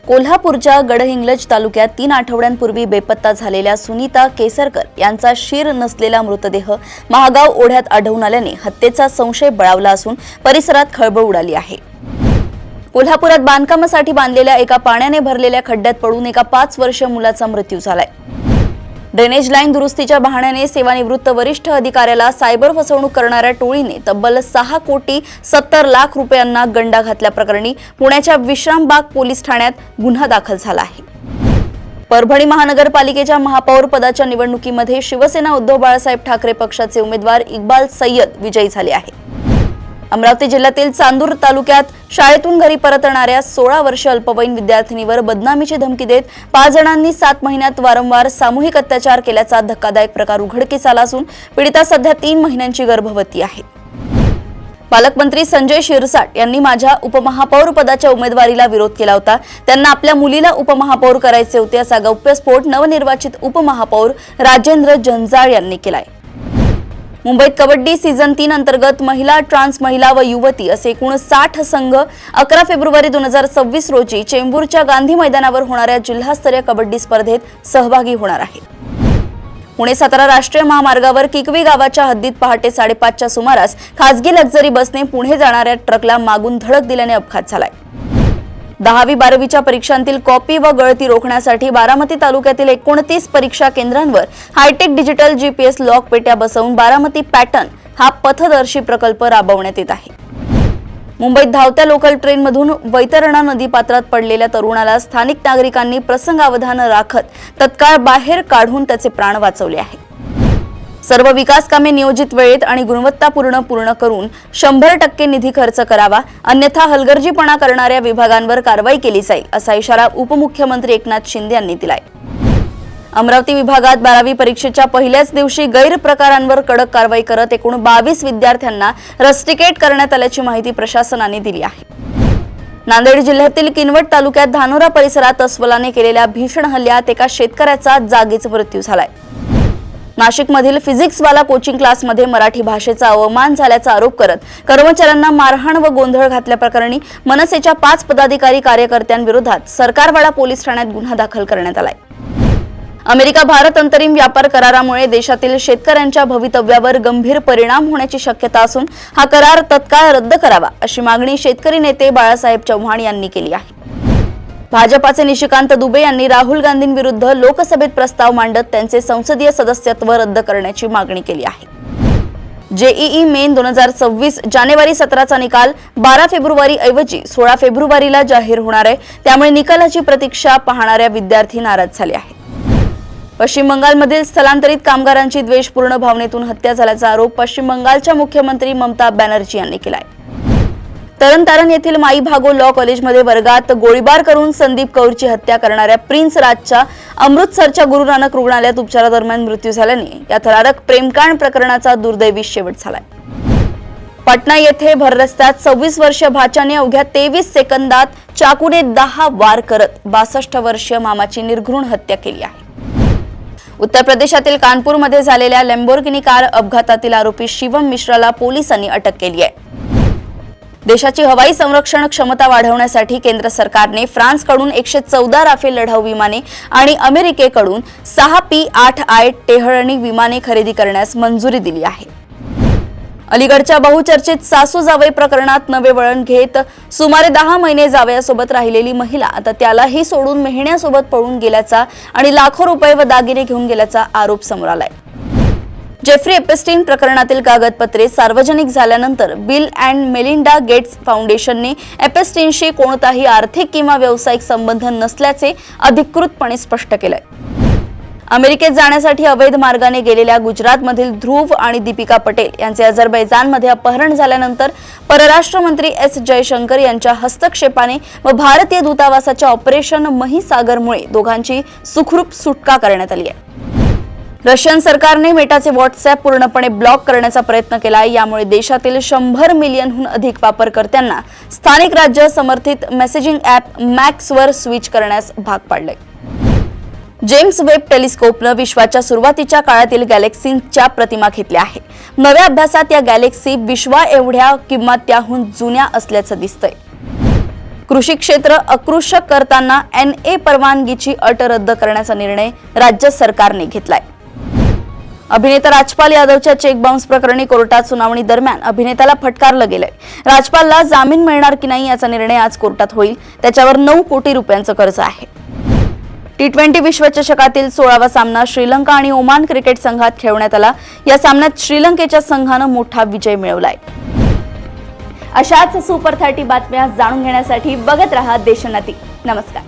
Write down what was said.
कोल्हापूरच्या गडहिंग्लज तालुक्यात 3 आठवड्यांपूर्वी बेपत्ता झालेल्या सुनीता केसरकर यांचा शीर नसलेला मृतदेह महागाव ओढ्यात आढळून आल्याने हत्येचा संशय बळावला असून परिसरात खळबळ उडाली आहे। कोल्हापुरात बांधकामासाठी बांधलेल्या एका पाण्याने भरलेल्या खड्ड्यात पडून एका 5 वर्षीय मुलाचा मृत्यू झालाय। ड्रेनेज लाईन दुरुस्तीच्या बहाण्याने सेवानिवृत्त वरिष्ठ अधिकाऱ्याला सायबर फसवणूक करणाऱ्या टोळीने तब्बल 6 कोटी 70 लाख रुपयांना गंडा घातल्याप्रकरणी पुण्याच्या विश्रामबाग पोलीस ठाण्यात गुन्हा दाखल झाला आहे। परभणी महानगरपालिकेच्या महापौर पदाच्या निवडणुकीमध्ये शिवसेना उद्धव बाळासाहेब ठाकरे पक्षाचे उमेदवार इक्बाल सय्यद विजयी झाले आहे। अमरावती जिल्ह्यातील चांदूर तालुक्यात शाळेतून घरी परतणाऱ्या 16 वर्षीय अल्पवयीन विद्यार्थिनीवर बदनामीची धमकी देत 5 जणांनी 7 महिन्यात वारंवार सामूहिक अत्याचार केल्याचा धक्कादायक प्रकार उघडकीस आला असून पीडिता सध्या 3 महिन्यांची गर्भवती आहे। पालकमंत्री संजय शिरसाट यांनी माझ्या उपमहापौर पदाच्या उमेदवारीला विरोध केला होता। त्यांना आपल्या मुलीला उपमहापौर करायचे होते असा गौप्यस्फोट नवनिर्वाचित उपमहापौर राजेंद्र जंजाळ यांनी केलाय। मुंबईत कबड्डी सीझन 3 अंतर्गत महिला, ट्रान्स महिला व युवती असे एकूण 60 संघ 11 फेब्रुवारी 2026 रोजी चेंबूरच्या गांधी मैदानावर होणाऱ्या जिल्हास्तरीय कबड्डी स्पर्धेत सहभागी होणार आहेत। पुणे-सातारा राष्ट्रीय महामार्गावर किकवी गावाच्या हद्दीत पहाटे 5:30च्या सुमारास खासगी लक्झरी बसने पुणे जाणाऱ्या ट्रकला मागून धडक दिल्याने अपघात झालाय। 10वी-12वीच्या परीक्षांतील कॉपी व गळती रोखण्यासाठी बारामती तालुक्यातील 29 परीक्षा केंद्रांवर हायटेक डिजिटल जीपीएस लॉक पेट्या बसवून बारामती पॅटर्न हा पथदर्शी प्रकल्प राबवण्यात येत आहे। मुंबईत धावत्या लोकल ट्रेनमधून वैतरणा नदीपात्रात पडलेल्या तरुणाला स्थानिक नागरिकांनी प्रसंगावधान राखत तत्काळ बाहेर काढून त्याचे प्राण वाचवले आहे। सर्व विकास कामे नियोजित वेळेत आणि गुणवत्तापूर्ण पूर्ण करून 100% निधी खर्च करावा, अन्यथा हलगर्जीपणा करणाऱ्या विभागांवर कारवाई केली जाईल असा इशारा उपमुख्यमंत्री एकनाथ शिंदे यांनी दिलाय। अमरावती विभागात 12वी परीक्षेच्या पहिल्याच दिवशी गैरप्रकारांवर कडक कारवाई करत एकूण 22 विद्यार्थ्यांना रस्टिकेट करण्यात आल्याची माहिती प्रशासनाने दिली आहे। नांदेड जिल्ह्यातील किनवट तालुक्यात धानोरा परिसरात अस्वलाने केलेल्या भीषण हल्ल्यात एका शेतकऱ्याचा जागीच मृत्यू झालाय। नाशिकमधील फिजिक्सवाला कोचिंग क्लासमध्ये मराठी भाषेचा अवमान झाल्याचा आरोप करत कर्मचाऱ्यांना मारहाण व गोंधळ घातल्याप्रकरणी मनसेच्या 5 पदाधिकारी कार्यकर्त्यांविरोधात सरकारवाडा पोलीस ठाण्यात गुन्हा दाखल करण्यात आलाय। अमेरिका भारत अंतरिम व्यापार करारामुळे देशातील शेतकऱ्यांच्या भवितव्यावर गंभीर परिणाम होण्याची शक्यता असून हा करार तत्काळ रद्द करावा अशी मागणी शेतकरी नेते बाळासाहेब चव्हाण यांनी केली आहे। भाजपाचे निशिकांत दुबे यांनी राहुल गांधींविरुद्ध लोकसभेत प्रस्ताव मांडत त्यांचे संसदीय सदस्यत्व रद्द करण्याची मागणी केली आहे। जेईई मेन 2026 जानेवारी 17चा निकाल 12 फेब्रुवारी ऐवजी 16 फेब्रुवारीला जाहीर होणार आहे, त्यामुळे निकालाची प्रतीक्षा पाहणाऱ्या विद्यार्थी नाराज झाले आहेत। पश्चिम बंगालमधील स्थलांतरित कामगारांची द्वेषपूर्ण भावनेतून हत्या झाल्याचा आरोप पश्चिम बंगालच्या मुख्यमंत्री ममता बॅनर्जी यांनी केलाय। तरनतारन येथील माई भागो लॉ कॉलेजमध्ये वर्गात गोळीबार करून संदीप कौरची हत्या करणाऱ्या प्रिन्स राजच्या अमृतसरच्या गुरु नानक रुग्णालयात उपचारादरम्यान मृत्यू झाल्याने या थरारक प्रेमकांड प्रकरणाचा दुर्दैवी शेवट झालाय। पटना येथे भर रस्त्यात 26 वर्षीय भाच्याने अवघ्या 23 सेकंदात चाकूने 10 वार करत 62 वर्षीय मामाची निर्घृण हत्या केली आहे। उत्तर प्रदेशातील कानपूरमध्ये झालेल्या लॅम्बोर्गिनी कार अपघातातील आरोपी शिवम मिश्राला पोलिसांनी अटक केली आहे। देशाची हवाई संरक्षण क्षमता वाढवण्यासाठी केंद्र सरकारने फ्रान्सकडून 114 राफेल लढाऊ विमाने आणि अमेरिकेकडून 6 P-8I टेहळणी विमाने खरेदी करण्यास मंजुरी दिली आहे। अलीकडच्या बहुचर्चित सासू जावई प्रकरणात नवे वळण घेत सुमारे 10 महिने जावयासोबत राहिलेली महिला आता त्यालाही सोडून मेहण्यासोबत पळून गेल्याचा आणि लाखो रुपये व दागिने घेऊन गेल्याचा आरोप समोर आलाय। जेफ्री एपेस्टीन प्रकरणातील कागदपत्रे सार्वजनिक झाल्यानंतर बिल अँड मेलिंडा गेट्स फाउंडेशनने एपेस्टीनशी कोणताही आर्थिक किंवा व्यावसायिक संबंध नसल्याचे अधिकृतपणे स्पष्ट केलंय। अमेरिकेत जाण्यासाठी अवैध मार्गाने गेलेल्या गुजरातमधील ध्रुव आणि दीपिका पटेल यांचे अझरबैजानमध्ये अपहरण झाल्यानंतर परराष्ट्र मंत्री एस जयशंकर यांच्या हस्तक्षेपाने व भारतीय दूतावासाच्या ऑपरेशन महिसागरमुळे दोघांची सुखरूप सुटका करण्यात आली आहे। रशियन सरकारने मेटाचे व्हॉट्सअॅप पूर्णपणे ब्लॉक करण्याचा प्रयत्न केला आहे। यामुळे देशातील 100 मिलियनहून अधिक वापरकर्त्यांना स्थानिक राज्य समर्थित मेसेजिंग ॲप मॅक्सवर स्विच करण्यास भाग पाडले। जेम्स वेब टेलिस्कोपनं विश्वाच्या सुरुवातीच्या काळातील गॅलेक्सींच्या प्रतिमा घेतल्या आहे। नव्या अभ्यासात या गॅलेक्सी विश्वा एवढ्या किंवा त्याहून जुन्या असल्याचं दिसतंय। कृषी क्षेत्र अकृषक करताना NA परवानगीची अट रद्द करण्याचा निर्णय राज्य सरकारने घेतलाय. अभिनेता राजपाल यादवच्या चेक बाउन्स प्रकरणी कोर्टात सुनावणी दरम्यान अभिनेत्याला फटकारलं गेलंय. राजपालला जामीन मिळणार की नाही याचा निर्णय आज कोर्टात होईल. त्याच्यावर 9 कोटी रुपयांचं कर्ज आहे. T20 विश्वचषकातील 16वा सामना श्रीलंका आणि ओमान क्रिकेट संघात खेळवण्यात आला. या सामन्यात श्रीलंकेच्या संघानं मोठा विजय मिळवलाय. अशाच सुपर 30 बातम्या जाणून घेण्यासाठी बघत रहा देशोन्नती. नमस्कार.